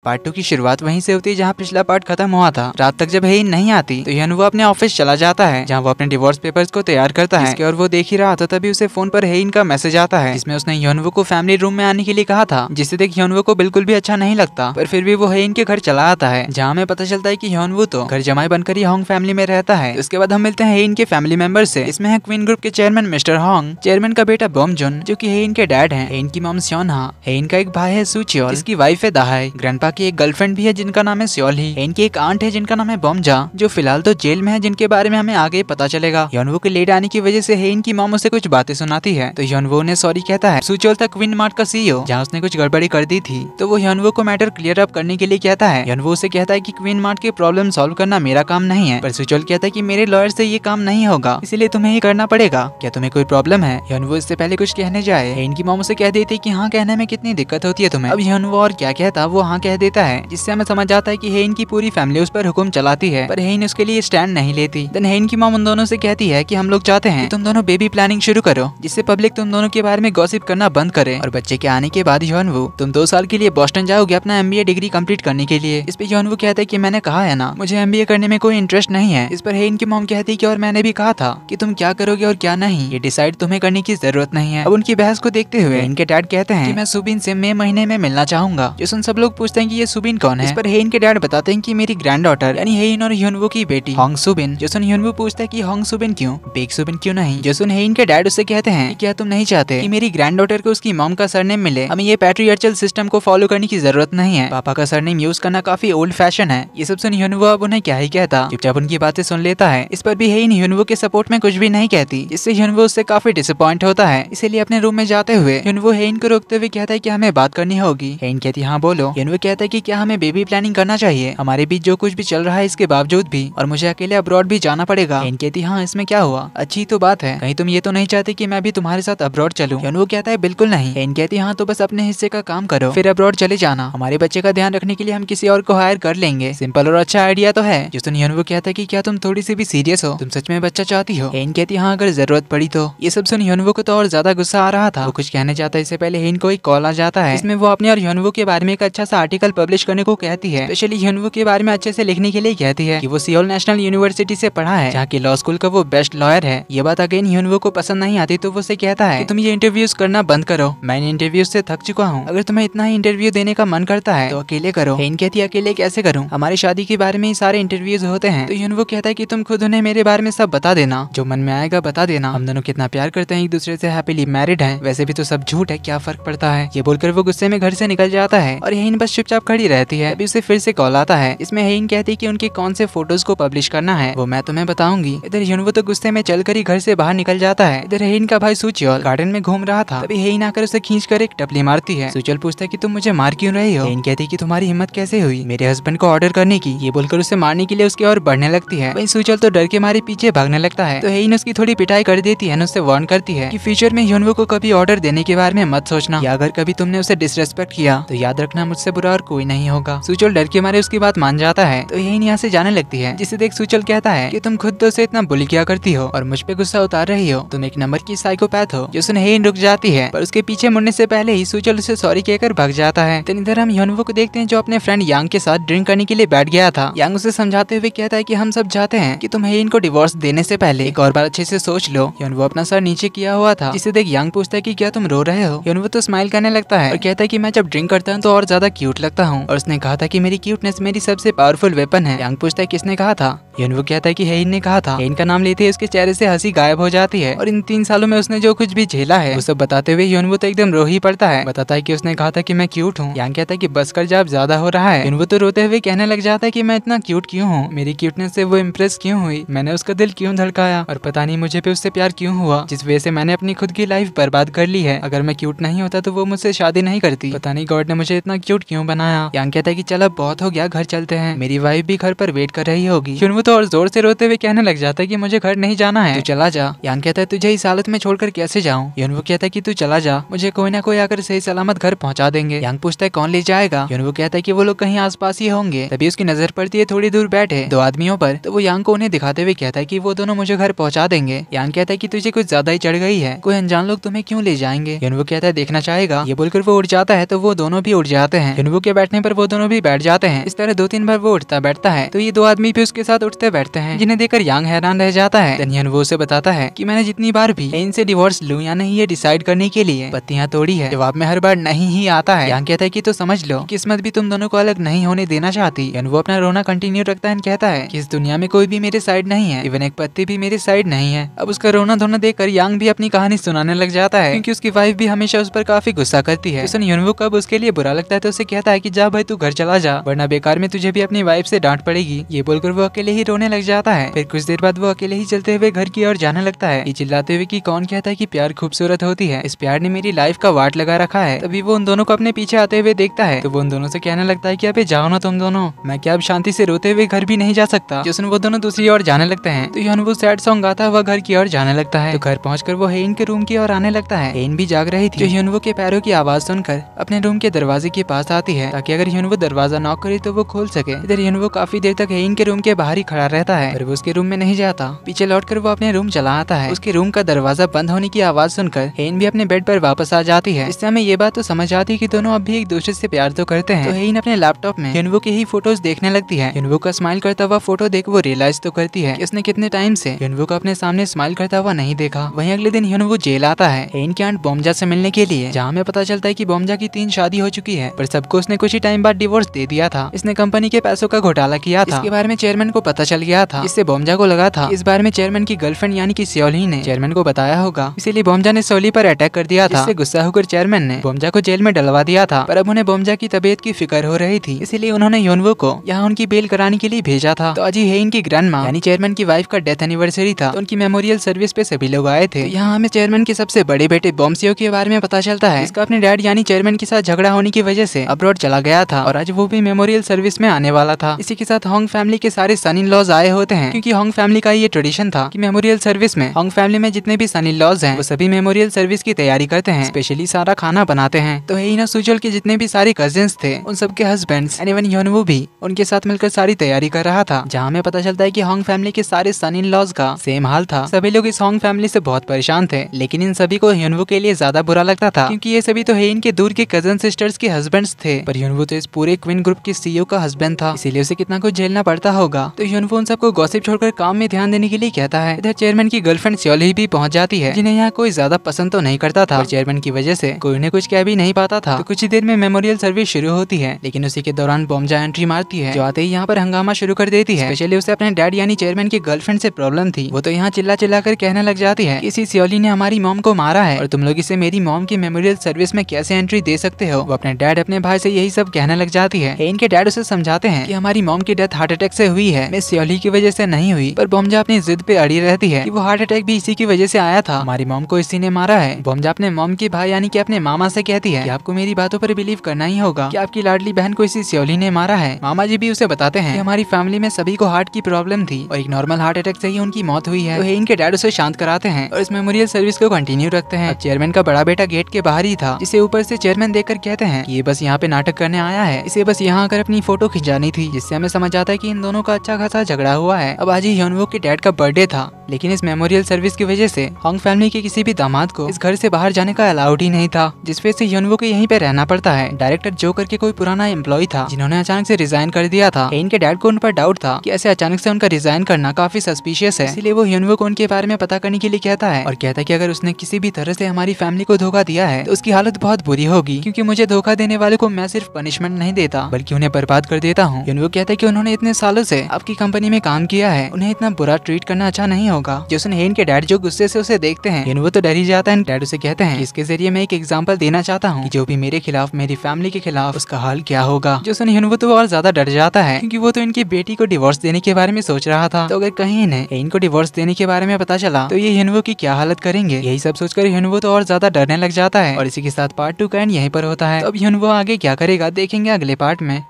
Part 2 की शुरुआत वहीं से होती है जहाँ पिछला पार्ट खत्म हुआ था। रात तक जब हेइन नहीं आती तो ह्योनवो अपने ऑफिस चला जाता है जहाँ वो अपने डिवोर्स पेपर्स को तैयार करता है और वो देख ही रहा था तभी उसे फोन पर हेइन का मैसेज आता है जिसमें उसने ह्योनवो को फैमिली रूम में आने के लिए कहा था, जिसे देख ह्योनवो को बिल्कुल भी अच्छा नहीं लगता। पर फिर भी वो हेइन के घर चला आता है जहाँ हमें पता चलता है कि ह्योनवो तो घर जमाई बनकर ही होंग फैमिली में रहता है। उसके बाद हम मिलते हैं हेइन के फैमिली मेंबर से। इसमें है क्वीन ग्रुप के चेयरमैन मिस्टर होंग, चेयरमैन का बेटा बॉमजुन जो कि हेइन के डैड हैं, हेइन की मॉम स्योनहा, हेइन का एक भाई है सुचियोल जिसकी वाइफ है दाहाई, ग्रैंडपा की एक गर्लफ्रेंड भी है जिनका नाम है स्योली, इनकी एक आंट है जिनका नाम है बॉमजा जो फिलहाल तो जेल में है, जिनके बारे में हमें आगे पता चलेगा। ह्योनवो के लेट आने की वजह से हेइन की मॉम उसे कुछ बातें सुनाती है तो ह्योनवो ने सॉरी कहता है। सुचोल था क्वीन मार्ट का सीईओ जहाँ उसने कुछ गड़बड़ी कर दी थी तो वो ह्योनवो को मैटर क्लियर अप करने के लिए कहता है। ह्योनवो उसे कहता है कि क्वीन मार्ट की प्रॉब्लम सॉल्व करना मेरा काम नहीं है, पर सुचोल कहता है कि मेरे लॉयर से ये काम नहीं होगा, इसलिए तुम्हें ये करना पड़ेगा। क्या तुम्हें कोई प्रॉब्लम है? ह्योनवो इससे पहले कुछ कहने जाए हेइन की मॉम उसे कह देती है कि हाँ कहने में कितनी दिक्कत होती है तुम्हें। अब ह्योनवो और क्या कहता वो हाँ कह देता है, जिससे हमें समझ आता है कि हेइन की पूरी फैमिली उस पर हुक्म चलाती है, पर हेइन उसके लिए स्टैंड नहीं लेती। देन हेइन की मॉम उन दोनों से कहती है कि हम लोग चाहते हैं कि तुम दोनों बेबी प्लानिंग शुरू करो जिससे पब्लिक तुम दोनों के बारे में गॉसिप करना बंद करे, और बच्चे के आने के बाद ह्योनवो तुम 2 साल के लिए बॉस्टन जाओगे अपना एमबीए डिग्री कंप्लीट करने के लिए। इस पे ह्योनवो कहता है कि मैंने कहा है ना मुझे एमबीए करने में कोई इंटरेस्ट नहीं है। इस पर हेइन की मॉम कहती है कि और मैंने भी कहा था कि तुम क्या करोगे और क्या नहीं ये डिसाइड तुम्हें करने की जरूरत नहीं है। अब उनकी बहस को देखते हुए इनके डैड कहते हैं कि मैं सुबिन से मई महीने में मिलना चाहूंगा। जो सुन सब लोग पूछते हैं कि ये सुबिन कौन है। इस पर हेइन के डैड बताते हैं कि मेरी ग्रैंड डॉटर यानी हेइन और ह्योनवो की बेटी होंग सुबिन। जो सुन ह्योनवो पूछता है कि होंग सुबिन क्यों, बेक सुबिन क्यों नहीं। जो सुन हेइन के डैड उससे कहते हैं कि क्या तुम नहीं चाहते कि मेरी ग्रैंड डॉटर को उसकी मॉम का सरनेम मिले, हमें ये पैट्रियार्चल सिस्टम को फॉलो करने की जरूरत नहीं है, पापा का सरनेम यूज करना काफी ओल्ड फैशन है। ये सब सुन ह्योनवो अब उन्हें क्या ही कहता, चुपचाप उनकी बातें सुन लेता है। इस पर भी हेइन ह्योनवो के सपोर्ट में कुछ भी नहीं कहती, जिससे ह्योनवो उससे काफी डिसअपॉइंट होता है। इसीलिए अपने रूम में जाते हुए ह्योनवो हेइन को रोकते हुए कहता है कि हमें बात करनी होगी। हेइन कहती हाँ बोलो। ह्योनवो कहता है कि क्या हमें बेबी प्लानिंग करना चाहिए हमारे बीच जो कुछ भी चल रहा है इसके बावजूद भी, और मुझे अकेले अब्रॉड भी जाना पड़ेगा। हेइन कहती हाँ इसमें क्या हुआ, अच्छी तो बात है, कहीं तुम ये तो नहीं चाहती कि मैं भी तुम्हारे साथ अब्रॉड चलूं। ह्योनवो कहता है बिल्कुल नहीं। हेइन कहती हाँ तो बस अपने हिस्से का काम करो फिर अब्रॉड चले जाना, हमारे बच्चे का ध्यान रखने के लिए हम किसी और को हायर कर लेंगे, सिंपल और अच्छा आइडिया तो है। जिसने ह्योनवो कहता है कि क्या तुम थोड़ी सी भी सीरियस हो, तुम सच में बच्चा चाहती हो। हेइन कहती हाँ अगर जरूरत पड़ी तो। ये सब सुन ह्योनवो को तो और ज्यादा गुस्सा आ रहा था, वो कुछ कहने जाता है इससे पहले हेइन को एक कॉल आ जाता है इसमें वो अपने और ह्योनवो के बारे में एक अच्छा सा आर्टिकल पब्लिश करने को कहती है, स्पेशली ह्योनवो के बारे में अच्छे से लिखने के लिए कहती है कि वो सियोल नेशनल यूनिवर्सिटी से पढ़ा है जहाँ की लॉ स्कूल का वो बेस्ट लॉयर है। ये बात अगेन ह्योनवो को पसंद नहीं आती तो वो उसे कहता है कि तुम ये इंटरव्यूज करना बंद करो, मैं इन इंटरव्यूज से थक चुका हूँ, अगर तुम्हें इतना ही इंटरव्यू देने का मन करता है तो अकेले करो। हेइन कहती है अकेले कैसे करूँ, हमारी शादी के बारे में ही सारे इंटरव्यूज होते हैं। तो ह्योनवो कहता है कि तुम खुद उन्हें मेरे बारे में सब बता देना, जो मन में आएगा बता देना, हम दोनों कितना प्यार करते हैं एक दूसरे से, हैप्पीली मैरिड हैं, वैसे भी तो सब झूठ है क्या फर्क पड़ता है। ये बोलकर वो गुस्से में घर से निकल जाता है और हेइन बस चुपचाप खड़ी रहती है। अभी उसे फिर से कॉल आता है, इसमें हेइन कहती है कि उनके कौन से फोटोज को पब्लिश करना है वो मैं तुम्हें बताऊंगी। इधर ह्योनवो तो गुस्से में चलकर ही घर से बाहर निकल जाता है। इधर हेइन का भाई सुचियोल गार्डन में घूम रहा था, तभी हेइन आकर उसे खींचकर एक टपली मारती है। सुचियोल पूछता है कि तुम मुझे मार क्यों रही हो। हेइन कहती है कि तुम्हारी हिम्मत कैसे हुई मेरे हस्बैंड को ऑर्डर करने की। ये बोलकर उसे मारने के लिए उसकी ओर बढ़ने लगती है। वहीं सुचियोल तो डर के मारे पीछे भागने लगता है तो हेइन उसकी थोड़ी पिटाई कर देती है, उससे वार्न करती है कि फ्यूचर में ह्योनवो को कभी ऑर्डर देने के बारे में मत सोचना, या अगर कभी तुमने उसे डिसरेस्पेक्ट किया तो याद रखना मुझसे बुरा और कोई नहीं होगा। सुचियोल डर के मारे उसकी बात मान जाता है तो हेइन यहाँ से जाने लगती है, जिसे देख सुचियोल कहता है कि तुम खुद तो उसे इतना बुली किया करती हो और मुझ पे गुस्सा उतार रही हो, तुम एक नंबर की साइकोपैथ हो। जो सुन हेइन रुक जाती है पर उसके पीछे मुड़ने से पहले ही सुचियोल उसे सॉरी कहकर भाग जाता है। तो इधर हम ह्योनवो को देखते हैं जो अपने फ्रेंड यांग के साथ ड्रिंक करने के लिए बैठ गया था। यांग उसे समझाते हुए कहता है कि हम सब चाहते हैं कि तुम हेइन को डिवोर्स देने से पहले एक और बार अच्छे से सोच लो। ह्योनवो अपना सर नीचे किया हुआ था, जिसे देख यांग पूछता है कि क्या तुम रो रहे हो। ह्योनवो तो स्माइल करने लगता है और कहता है कि मैं जब ड्रिंक करता हूँ तो और ज्यादा क्यूट लगता हूँ, और उसने कहा था कि मेरी क्यूटनेस मेरी सबसे पावरफुल वेपन है। यांग पूछता है किसने कहा था। ह्योनवो कहता है कि हेइन ने कहा था। हेइन का नाम लेते ही उसके चेहरे से हंसी गायब हो जाती है, और इन 3 सालों में उसने जो कुछ भी झेला है वो सब बताते हुए ह्योनवो तो एकदम रो ही पड़ता है। बताता है कि उसने कहा था कि मैं क्यूट हूँ। यांग कहता है कि बस कर जा, अब ज्यादा हो रहा है। ह्योनवो तो रोते हुए कहने लग जाता है कि मैं इतना क्यूट क्यों हूँ, मेरी क्यूटनेस से वो इम्प्रेस क्यों हुई, मैंने उसका दिल क्यों धड़काया, और पता नहीं मुझे भी उससे प्यार क्यों हुआ, जिस वजह से मैंने अपनी खुद की लाइफ बर्बाद कर ली है। अगर मैं क्यूट नहीं होता तो वो मुझसे शादी नहीं करती, पता नहीं गॉड ने मुझे इतना क्यूट क्यों बनाया। यांग कहता है कि चल अब बहुत हो गया, घर चलते हैं, मेरी वाइफ भी घर पर वेट कर रही होगी। ह्योनवो तो और जोर से रोते हुए कहने लग जाता है कि मुझे घर नहीं जाना है, तू चला जा। यांग कहता है तुझे इस हालत में छोड़कर कैसे जाऊँ। ह्योनवो कहता है कि तू चला जा, मुझे कोई ना कोई आकर सही सलामत घर पहुंचा देंगे। यांग पूछता है कौन ले जाएगा। ह्योनवो कहता है कि वो लोग कहीं आसपास ही होंगे। तभी उसकी नजर पड़ती है थोड़ी दूर बैठे 2 आदमियों पर, तो वो यांग को उन्हें दिखाते हुए कहता है कि वो दोनों मुझे घर पहुंचा देंगे। यांग कहता है कि तुझे कुछ ज्यादा ही चढ़ गई है, कोई अनजान लोग तुम्हें क्यों ले जाएंगे। ह्योनवो कहता है देखना चाहेगा। ये बोलकर वो उड़ जाता है तो वो दोनों भी उड़ जाते हैं। ह्योनवो के बैठने पर वो दोनों भी बैठ जाते हैं। इस तरह 2-3 बार वो उठता बैठता है तो ये 2 आदमी भी उसके साथ उठते बैठते हैं, जिन्हें देखकर यांग हैरान रह जाता है। देन वो उसे बताता है कि मैंने जितनी बार भी इनसे डिवोर्स लूं या नहीं ये डिसाइड करने के लिए पत्तियां तोड़ी है, जवाब में हर बार नहीं ही आता है। यांग कहता है कि तो समझ लो किस्मत भी तुम दोनों को अलग नहीं होने देना चाहती। वो अपना रोना कंटिन्यू रखता है, कहता है कि इस दुनिया में कोई भी मेरे साइड नहीं है, इवन एक पत्ती भी मेरे साइड नहीं है। अब उसका रोना धोना देखकर यांग भी अपनी कहानी सुनाने लग जाता है, क्योंकि उसकी वाइफ भी हमेशा उस पर काफी गुस्सा करती है। यूनवू कब उसके लिए बुरा लगता है तो उसे कहता है कि जा भाई तू घर चला जा, वरना बेकार में तुझे भी अपनी वाइफ से डांट पड़ेगी। ये बोलकर वो अकेले ही रोने लग जाता है। फिर कुछ देर बाद वो अकेले ही चलते हुए घर की ओर जाने लगता है, ये चिल्लाते हुए कि कौन कहता है कि प्यार खूबसूरत होती है, इस प्यार ने मेरी लाइफ का वाट लगा रखा है। तभी वो उन दोनों को अपने पीछे आते हुए देखता है तो वो उन दोनों से कहने लगता है कि अबे जाओ ना तुम दोनों, मैं क्या अब शांति से रोते हुए घर भी नहीं जा सकता। जो वो दोनों दूसरी ओर जाने लगते हैं तो यूनवू सैड सॉन्ग गाता हुआ घर की ओर जाने लगता है। तो घर पहुंचकर वो हेन के रूम की ओर आने लगता है। हेन भी जाग रही थी, जो यूनवू के पैरों की आवाज सुनकर अपने रूम के दरवाजे के पास आती है, ताकि अगर यूनवू दरवाजा नॉक करे तो वो खोल सके। इधर यूनवू काफी देर तक हेन के रूम के बाहर ही खड़ा रहता है, पर वो उसके रूम में नहीं जाता। पीछे लौटकर वो अपने रूम चला आता है। उसके रूम का दरवाजा बंद होने की आवाज सुनकर हेन भी अपने बेड पर वापस आ जाती है। इससे हमें ये बात तो समझ आती है कि दोनों अब भी एक दूसरे से प्यार तो करते हैं। तो हेन अपने लैपटॉप में यूनवू के ही फोटोज देखने लगती है। यूनवू का स्माइल करता हुआ फोटो देख वो रियलाइज तो करती है कि उसने कितने टाइम से यूनवू को अपने सामने स्माइल करता हुआ नहीं देखा। वहीं अगले दिन यूनवू जेल आता है हेन की आंट बोमजा से मिलने के लिए, जहाँ हमें पता चलता है कि बोमजा की 3 शादी हो चुकी है, पर सबको उसने कुछ ही टाइम बाद डिवोर्स दे दिया था। इसने कंपनी के पैसों का घोटाला किया था। इसके बारे में चेयरमैन को पता चल गया था। इससे बोमजा को लगा था इस बारे में चेयरमैन की गर्लफ्रेंड यानी कि सोली ने चेयरमैन को बताया होगा, इसीलिए बोमजा ने सोली पर अटैक कर दिया था। इससे गुस्सा होकर चेयरमैन ने बोमजा को जेल में डलवा दिया था, पर अब उन्हें बोमजा की तबीयत की फिक्र हो रही थी, इसीलिए उन्होंने यूनवू को यहाँ उनकी बेल कराने के लिए भेजा था। तो आज ही हेन की ग्रैंडमा यानी चेयरमैन की वाइफ का डेथ एनिवर्सरी था, तो उनकी मेमोरियल सर्विस पे सभी लोग आए थे। यहाँ हमें चेयरमैन के सबसे बड़े बेटे बॉम्सियो के बारे में पता चलता है। इसका अपने डैड यानी चेयरमैन के साथ झगड़ा होने की वजह से अब्रॉड चला गया था और आज वो भी मेमोरियल सर्विस में आने वाला था। इसी के साथ होंग फैमिली के सारे सन इन लॉज आए होते हैं, क्योंकि होंग फैमिली का ये ट्रेडिशन था कि मेमोरियल सर्विस में होंग फैमिली में जितने भी सन इन लॉज हैं वो सभी मेमोरियल सर्विस की तैयारी करते हैं, स्पेशली सारा खाना बनाते हैं। तो हेन और सुजोल के जितने भी सारे कजिन्स थे उन सबके हस्बैंड्स एंड इवन यूनवू भी उनके साथ मिलकर सारी तैयारी कर रहा था, जहाँ हमें पता चलता है कि होंग फैमिली के सारे सन इन लॉज का सेम हाल था। सभी लोग इस होंग फैमिली से बहुत परेशान थे, लेकिन इन सभी को यूनवू के लिए ज्यादा बुरा लगता था, क्योंकि ये सभी तो हेन के दूर के कजन सिस्टर्स के हस्बैंड्स थे, पर यूनवू तो इस पूरे क्वीन ग्रुप के सीईओ का हस्बैंड था, इसीलिए उसे कितना कुछ झेलना पड़ता होगा। तो यूनवू उन सबको गॉसिप छोड़कर काम में ध्यान देने के लिए कहता है। इधर चेयरमैन की गर्लफ्रेंड सोली भी पहुंच जाती है, जिन्हें यहाँ कोई ज्यादा पसंद तो नहीं करता था, और चेयरमैन की वजह से कोई उन्हें कुछ कह भी नहीं पाता था। तो कुछ ही देर में मेमोरियल सर्विस शुरू होती है, लेकिन उसी के दौरान बोमजा एंट्री मारती है, जो आते ही यहाँ पर हंगामा शुरू कर देती है। स्पेशली उसे अपने डैड यानी चेयरमैन की गर्लफ्रेंड से प्रॉब्लम थी। वो तो यहाँ चिल्ला चिल्ला कर कहने लग जाती है इसी सोली ने हमारी मॉम को मारा है और तुम लोग इसे मेरी मॉम की मेमोरियल सर्विस में कैसे एंट्री दे सकते हो। वो अपने डैड अपने भाई से यही सब कहने लग जाती है। इनके डैड उसे समझाते हैं कि हमारी मॉम की डेथ हार्ट अटैक से हुई है, मिस सोली की वजह से नहीं हुई, पर बोमजा अपनी जिद पे अड़ी रहती है कि वो हार्ट अटैक भी इसी की वजह से आया था, हमारी मॉम को इसी ने मारा है। बोमजा अपने मॉम के भाई यानी कि अपने मामा से कहती है कि आपको मेरी बातों पर बिलीव करना ही होगा कि आपकी लाडली बहन को इसी सोली ने मारा है। मामा जी भी उसे बताते हैं कि हमारी फैमिली में सभी को हार्ट की प्रॉब्लम थी और एक नॉर्मल हार्ट अटैक से ही उनकी मौत हुई है। तो इनके डैड उसे शांत कराते हैं और इस मेमोरियल सर्विस को कंटिन्यू रखते हैं। चेयरमैन का बड़ा बेटा गेट के बाहर ही था, जिसे ऊपर से चेयरमैन देखकर कहते हैं कि ये बस यहाँ पे नाटक करने आया है, इसे बस यहाँ आकर अपनी फोटो खिंचानी थी, जिससे हमें समझ आता है कि इन दोनों का अच्छा खासा झगड़ा हुआ है। अब आज ही यूनवू के डैड का बर्थडे था, लेकिन इस मेमोरियल सर्विस की वजह से होंग फैमिली के किसी भी दामाद को इस घर से बाहर जाने का अलाउड ही नहीं था, जिस वजह से यूनवू को यहीं पे रहना पड़ता है। डायरेक्टर जो करके कोई पुराना एम्प्लॉय था, जिन्होंने अचानक से रिजाइन कर दिया था। इनके डैड को उन पर डाउट था कि ऐसे अचानक से उनका रिजाइन करना काफी सस्पिशियस है, इसलिए वो यूनवू को उनके बारे में पता करने के लिए कहता है और कहता है कि अगर उसने किसी भी तरह से हमारी फैमिली को धोखा दिया है तो उसकी हालत बहुत बुरी होगी, क्योंकि मुझे धोखा देने वाले को मैं सिर्फ पनिशमेंट नहीं देता बल्कि उन्हें बर्बाद कर देता हूँ। यूनवू कहता है कि उन्होंने इतने सालों से आपकी कंपनी में काम किया है, उन्हें इतना बुरा ट्रीट करना अच्छा नहीं होगा। जोसन हेन के डैड जो गुस्से से उसे देखते हैं, यूनवू तो डर ही जाता है। डैड उसे कहते हैं कि इसके जरिए मैं एक एग्जांपल देना चाहता हूँ कि जो भी मेरे खिलाफ, मेरी फैमिली के खिलाफ, उसका हाल क्या होगा। जोसन यूनवू तो और ज्यादा डर जाता है, क्योंकि वो तो इनकी बेटी को डिवोर्स देने के बारे में सोच रहा था। तो अगर कहीं इन्हें इनको डिवोर्स देने के बारे में पता चला तो ये यूनवू की क्या हालत करेंगे। यही सब सोचकर यूनवू तो और ज्यादा डरने लग जाता है। और इसी के साथ पार्ट 2 का एंड यहीं पर होता है। तो अब यूनवू आगे क्या करेगा देखेंगे अगले पार्ट में।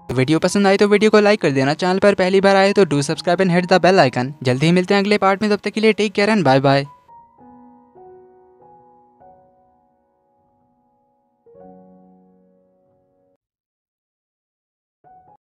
वीडियो पसंद आई तो वीडियो को लाइक कर देना, चैनल पर पहली बार आए तो do subscribe and hit the bell icon. जल्दी ही मिलते हैं अगले पार्ट में, तब तक के लिए take care and bye bye.